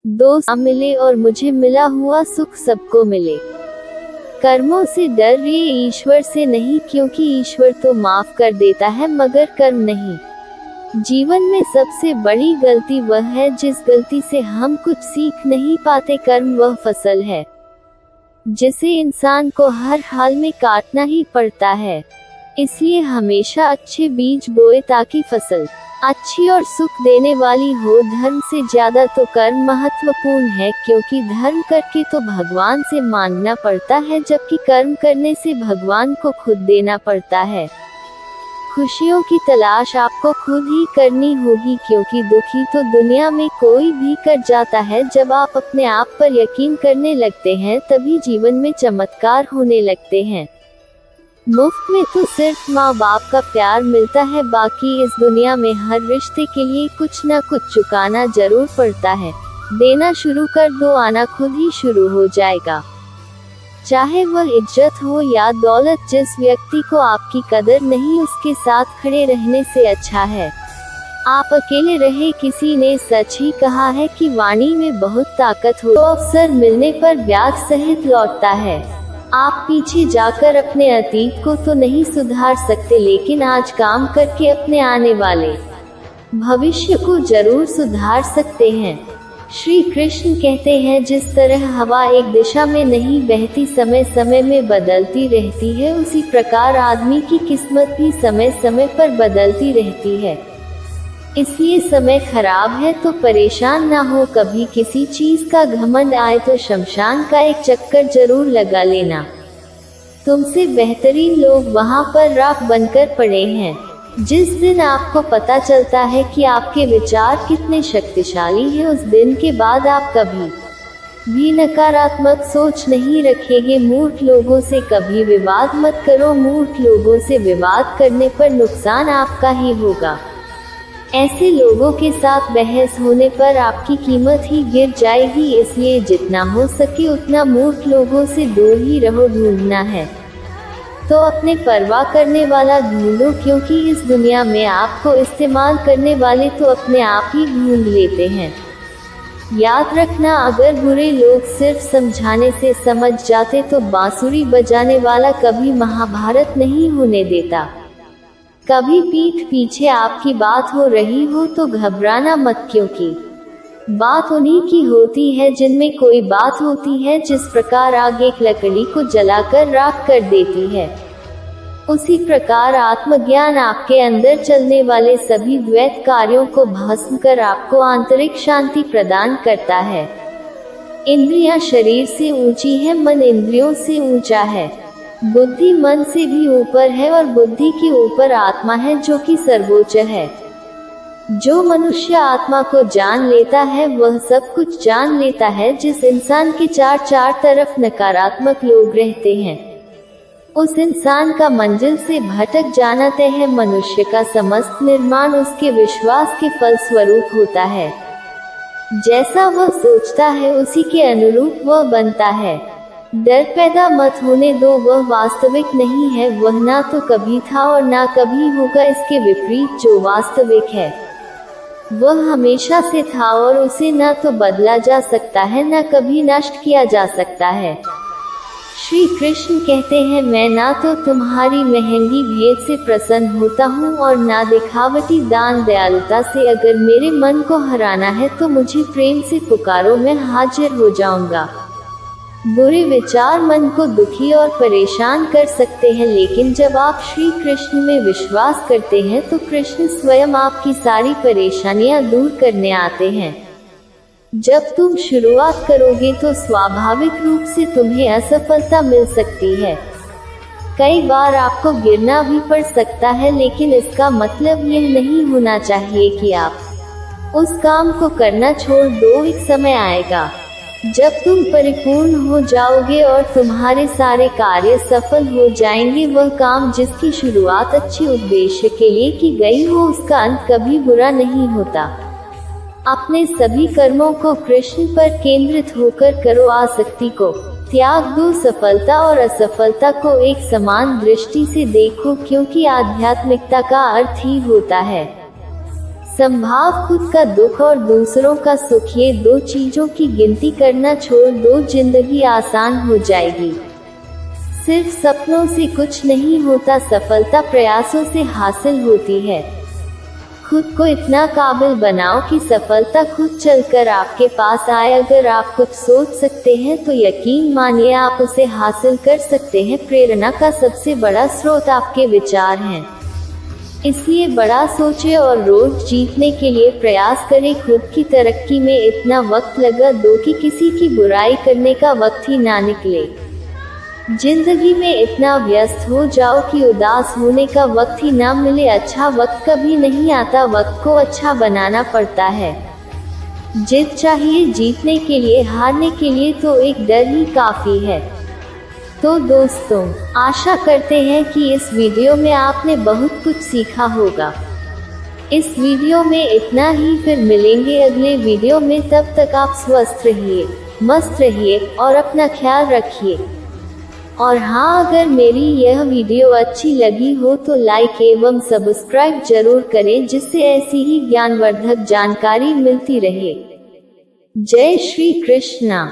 दोस्त मिले और मुझे मिला हुआ सुख सबको मिले। कर्मों से डर रहे ईश्वर से नहीं, क्योंकि ईश्वर तो माफ कर देता है मगर कर्म नहीं। जीवन में सबसे बड़ी गलती वह है जिस गलती से हम कुछ सीख नहीं पाते। कर्म वह फसल है जिसे इंसान को हर हाल में काटना ही पड़ता है। इसलिए हमेशा अच्छे बीज बोए ताकि फसल अच्छी और सुख देने वाली हो। धर्म से ज्यादा तो कर्म महत्वपूर्ण है, क्योंकि धर्म करके तो भगवान से मांगना पड़ता है, जबकि कर्म करने से भगवान को खुद देना पड़ता है। खुशियों की तलाश आपको खुद ही करनी होगी, क्योंकि दुखी तो दुनिया में कोई भी कर जाता है। जब आप अपने आप पर यकीन करने लगते हैं तभी जीवन में चमत्कार होने लगते हैं। मुफ्त में तो सिर्फ माँ बाप का प्यार मिलता है, बाकी इस दुनिया में हर रिश्ते के लिए कुछ न कुछ चुकाना जरूर पड़ता है। देना शुरू कर दो, आना खुद ही शुरू हो जाएगा। चाहे वह इज्जत हो या दौलत, जिस व्यक्ति को आपकी कदर नहीं उसके साथ खड़े रहने से अच्छा है आप अकेले रहे। किसी ने सच ही कहा है कि वाणी में बहुत ताकत हो, तो अवसर मिलने पर ब्याज सहित लौटता है। आप पीछे जाकर अपने अतीत को तो नहीं सुधार सकते, लेकिन आज काम करके अपने आने वाले भविष्य को जरूर सुधार सकते हैं। श्री कृष्ण कहते हैं, जिस तरह हवा एक दिशा में नहीं बहती, समय समय में बदलती रहती है, उसी प्रकार आदमी की किस्मत भी समय समय पर बदलती रहती है। इसलिए समय खराब है तो परेशान ना हो। कभी किसी चीज का घमंड आए तो शमशान का एक चक्कर जरूर लगा लेना। तुमसे बेहतरीन लोग वहां पर राख बनकर पड़े हैं। जिस दिन आपको पता चलता है कि आपके विचार कितने शक्तिशाली हैं, उस दिन के बाद आप कभी भी नकारात्मक सोच नहीं रखेंगे। मूर्ख लोगों से कभी विवाद मत करो। मूर्ख लोगों से विवाद करने पर नुकसान आपका ही होगा। ऐसे लोगों के साथ बहस होने पर आपकी कीमत ही गिर जाएगी। इसलिए जितना हो सके उतना मूर्ख लोगों से दूर ही रहो। ढूंढना है तो अपने परवाह करने वाला ढूंढो, क्योंकि इस दुनिया में आपको इस्तेमाल करने वाले तो अपने आप ही ढूंढ लेते हैं। याद रखना, अगर बुरे लोग सिर्फ समझाने से समझ जाते तो बांसुरी बजाने वाला कभी महाभारत नहीं होने देता। कभी पीठ पीछे आपकी बात हो रही हो तो घबराना मत, क्योंकि बात उन्हीं की होती है जिनमें कोई बात होती है। जिस प्रकार आग एक लकड़ी को जलाकर राख कर देती है, उसी प्रकार आत्मज्ञान आपके अंदर चलने वाले सभी द्वैत कार्यों को भस्म कर आपको आंतरिक शांति प्रदान करता है। इंद्रियां शरीर से ऊंची है, मन इंद्रियों से ऊंचा है। बुद्धि मन से भी ऊपर है और बुद्धि के ऊपर आत्मा है, जो कि सर्वोच्च है। जो मनुष्य आत्मा को जान लेता है वह सब कुछ जान लेता है। जिस इंसान के चार तरफ नकारात्मक लोग रहते हैं, उस इंसान का मंजिल से भटक जाना तय है। मनुष्य का समस्त निर्माण उसके विश्वास के फल स्वरूप होता है। जैसा वह सोचता है उसी के अनुरूप वह बनता है। डर पैदा मत होने दो, वह वास्तविक नहीं है। वह ना तो कभी था और ना कभी होगा। इसके विपरीत जो वास्तविक है वह हमेशा से था और उसे ना तो बदला जा सकता है ना कभी नष्ट किया जा सकता है। श्री कृष्ण कहते हैं, मैं ना तो तुम्हारी महंगी भेंट से प्रसन्न होता हूँ और ना दिखावटी दान दयालुता से। अगर मेरे मन को हराना है तो मुझे प्रेम से पुकारो, मैं हाजिर हो जाऊंगा। बुरे विचार मन को दुखी और परेशान कर सकते हैं, लेकिन जब आप श्री कृष्ण में विश्वास करते हैं तो कृष्ण स्वयं आपकी सारी परेशानियां दूर करने आते हैं। जब तुम शुरुआत करोगे तो स्वाभाविक रूप से तुम्हें असफलता मिल सकती है। कई बार आपको गिरना भी पड़ सकता है, लेकिन इसका मतलब यह नहीं होना चाहिए कि आप उस काम को करना छोड़ दो। एक समय आएगा जब तुम परिपूर्ण हो जाओगे और तुम्हारे सारे कार्य सफल हो जाएंगे। वह काम जिसकी शुरुआत अच्छे उद्देश्य के लिए की गई हो, उसका अंत कभी बुरा नहीं होता। अपने सभी कर्मों को कृष्ण पर केंद्रित होकर करो। आसक्ति को त्याग दो। सफलता और असफलता को एक समान दृष्टि से देखो, क्योंकि आध्यात्मिकता का अर्थ ही होता है संभाव खुद का दुख और दूसरों का सुख, ये दो चीजों की गिनती करना छोड़ दो, जिंदगी आसान हो जाएगी। सिर्फ सपनों से कुछ नहीं होता, सफलता प्रयासों से हासिल होती है। खुद को इतना काबिल बनाओ कि सफलता खुद चलकर आपके पास आए। अगर आप कुछ सोच सकते हैं तो यकीन मानिए आप उसे हासिल कर सकते हैं। प्रेरणा का सबसे बड़ा स्रोत आपके विचार हैं, इसलिए बड़ा सोचें और रोज जीतने के लिए प्रयास करें। खुद की तरक्की में इतना वक्त लगा दो कि किसी की बुराई करने का वक्त ही ना निकले। जिंदगी में इतना व्यस्त हो जाओ कि उदास होने का वक्त ही ना मिले। अच्छा वक्त कभी नहीं आता, वक्त को अच्छा बनाना पड़ता है। जीत चाहिए जीतने के लिए, हारने के लिए तो एक डर ही काफी है। तो दोस्तों, आशा करते हैं कि इस वीडियो में आपने बहुत कुछ सीखा होगा। इस वीडियो में इतना ही, फिर मिलेंगे अगले वीडियो में। तब तक आप स्वस्थ रहिए, मस्त रहिए और अपना ख्याल रखिए। और हाँ, अगर मेरी यह वीडियो अच्छी लगी हो तो लाइक एवं सब्सक्राइब जरूर करें, जिससे ऐसी ही ज्ञानवर्धक जानकारी मिलती रहे। जय श्री कृष्णा।